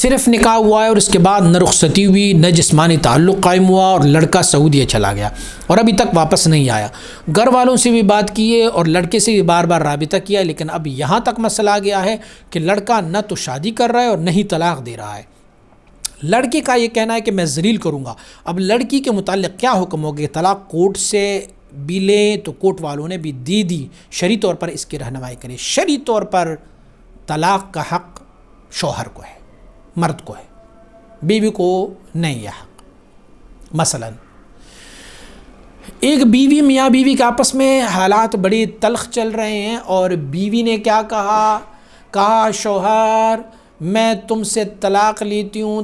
صرف نکاح ہوا ہے اور اس کے بعد نہ رخصتی ہوئی نہ جسمانی تعلق قائم ہوا اور لڑکا سعودیہ چلا گیا اور ابھی تک واپس نہیں آیا. گھر والوں سے بھی بات کی ہے اور لڑکے سے بھی بار بار رابطہ کیا ہے، لیکن اب یہاں تک مسئلہ آ گیا ہے کہ لڑکا نہ تو شادی کر رہا ہے اور نہ ہی طلاق دے رہا ہے. لڑکے کا یہ کہنا ہے کہ میں ذلیل کروں گا. اب لڑکی کے متعلق کیا حکم ہوگا کہ طلاق کورٹ سے بھی لیں تو کورٹ والوں نے بھی دی شرعی طور پر اس کی رہنمائی کرے. شرعی طور پر طلاق کا حق شوہر کو ہے، مرد کو ہے، بیوی کو نہیں ہے حق. مثلا ایک بیوی میاں بیوی کے آپس میں حالات بڑی تلخ چل رہے ہیں اور بیوی نے کیا کہا شوہر میں تم سے طلاق لیتی ہوں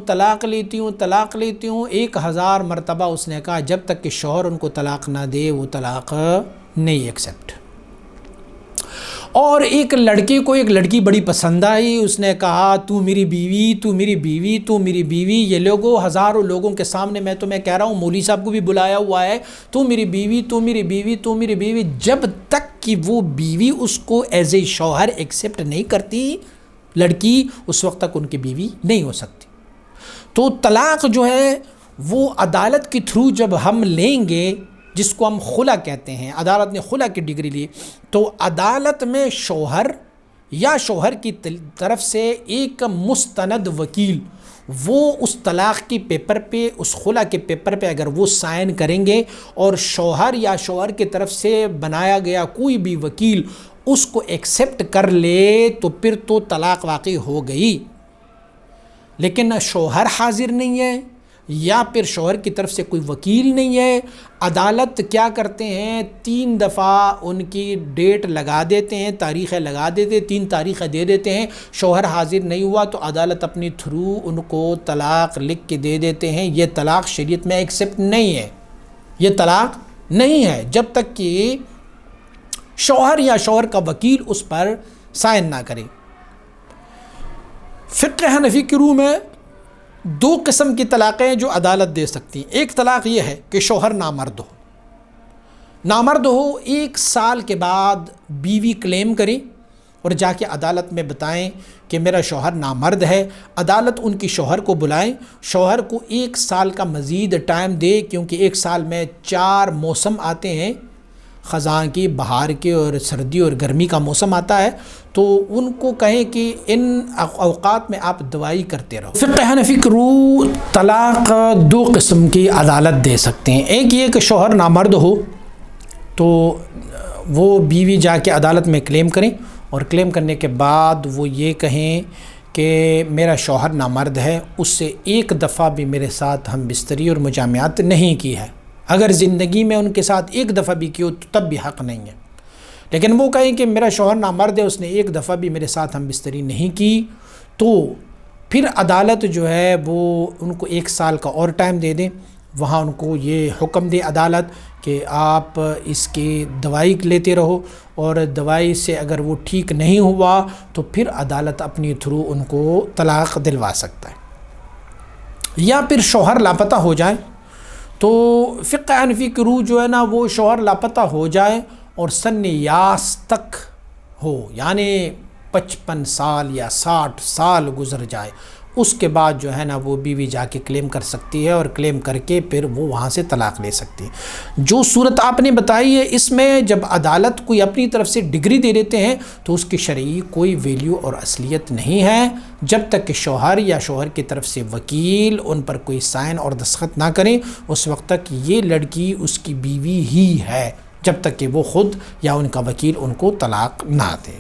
1000 مرتبہ اس نے کہا. جب تک کہ شوہر ان کو طلاق نہ دے وہ طلاق نہیں ایکسیپٹ. اور ایک لڑکے کو ایک لڑکی بڑی پسند آئی، اس نے کہا تو میری بیوی تو میری بیوی تو میری بیوی. یہ لوگوں ہزاروں لوگوں کے سامنے میں تمہیں کہہ رہا ہوں، مولوی صاحب کو بھی بلایا ہوا ہے، تو میری بیوی تو میری بیوی تو میری بیوی. جب تک کہ وہ بیوی اس کو ایز اے شوہر ایکسیپٹ نہیں کرتی لڑکی، اس وقت تک ان کی بیوی نہیں ہو سکتی. تو طلاق جو ہے وہ عدالت کے تھرو جب ہم لیں گے، جس کو ہم خلا کہتے ہیں، عدالت نے خلا کی ڈگری لی، تو عدالت میں شوہر یا شوہر کی طرف سے ایک مستند وکیل وہ اس طلاق کی پیپر پہ، اس خلا کے پیپر پہ اگر وہ سائن کریں گے اور شوہر یا شوہر کی طرف سے بنایا گیا کوئی بھی وکیل اس کو ایکسیپٹ کر لے تو پھر تو طلاق واقع ہو گئی. لیکن شوہر حاضر نہیں ہے یا پھر شوہر کی طرف سے کوئی وکیل نہیں ہے، عدالت کیا کرتے ہیں 3 دفعہ ان کی ڈیٹ لگا دیتے ہیں، تاریخیں لگا دیتے ہیں، 3 تاریخیں دے دیتے ہیں. شوہر حاضر نہیں ہوا تو عدالت اپنی تھرو ان کو طلاق لکھ کے دے دیتے ہیں. یہ طلاق شریعت میں ایکسیپٹ نہیں ہے، یہ طلاق نہیں ہے جب تک کہ شوہر یا شوہر کا وکیل اس پر سائن نہ کرے. فقہ حنفی کی روح میں 2 قسم کی طلاقیں جو عدالت دے سکتی ہیں. ایک طلاق یہ ہے کہ شوہر نامرد ہو 1 سال کے بعد بیوی کلیم کرے اور جا کے عدالت میں بتائیں کہ میرا شوہر نامرد ہے. عدالت ان کی شوہر کو بلائیں، شوہر کو 1 سال کا مزید ٹائم دے، کیونکہ 1 سال میں 4 موسم آتے ہیں، خزاں کی، بہار کے اور سردی اور گرمی کا موسم آتا ہے. تو ان کو کہیں کہ ان اوقات میں آپ دوائی کرتے رہو. فقہ حنفی کی روح طلاق 2 قسم کی عدالت دے سکتے ہیں. ایک یہ کہ شوہر نامرد ہو تو وہ بیوی جا کے عدالت میں کلیم کریں اور کلیم کرنے کے بعد وہ یہ کہیں کہ میرا شوہر نامرد ہے، اس سے 1 دفعہ بھی میرے ساتھ ہم بستری اور مجامعات نہیں کی ہے. اگر زندگی میں ان کے ساتھ 1 دفعہ بھی کی ہو تو تب بھی حق نہیں ہے. لیکن وہ کہیں کہ میرا شوہر نامرد ہے، اس نے 1 دفعہ بھی میرے ساتھ ہم بستری نہیں کی، تو پھر عدالت جو ہے وہ ان کو 1 سال کا اور ٹائم دے دیں. وہاں ان کو یہ حکم دے عدالت کہ آپ اس کی دوائی لیتے رہو، اور دوائی سے اگر وہ ٹھیک نہیں ہوا تو پھر عدالت اپنی تھرو ان کو طلاق دلوا سکتا ہے. یا پھر شوہر لاپتہ ہو جائے تو فقہ حنفی کی روح جو ہے نا وہ شوہر لاپتہ ہو جائے اور سن یاس تک ہو، یعنی 55 سال یا 60 سال گزر جائے، اس کے بعد جو ہے نا وہ بیوی جا کے کلیم کر سکتی ہے اور کلیم کر کے پھر وہ وہاں سے طلاق لے سکتی ہے. جو صورت آپ نے بتائی ہے اس میں جب عدالت کوئی اپنی طرف سے ڈگری دے دیتے ہیں تو اس کی شرعی کوئی ویلیو اور اصلیت نہیں ہے جب تک کہ شوہر یا شوہر کی طرف سے وکیل ان پر کوئی سائن اور دستخط نہ کریں. اس وقت تک یہ لڑکی اس کی بیوی ہی ہے جب تک کہ وہ خود یا ان کا وکیل ان کو طلاق نہ دے.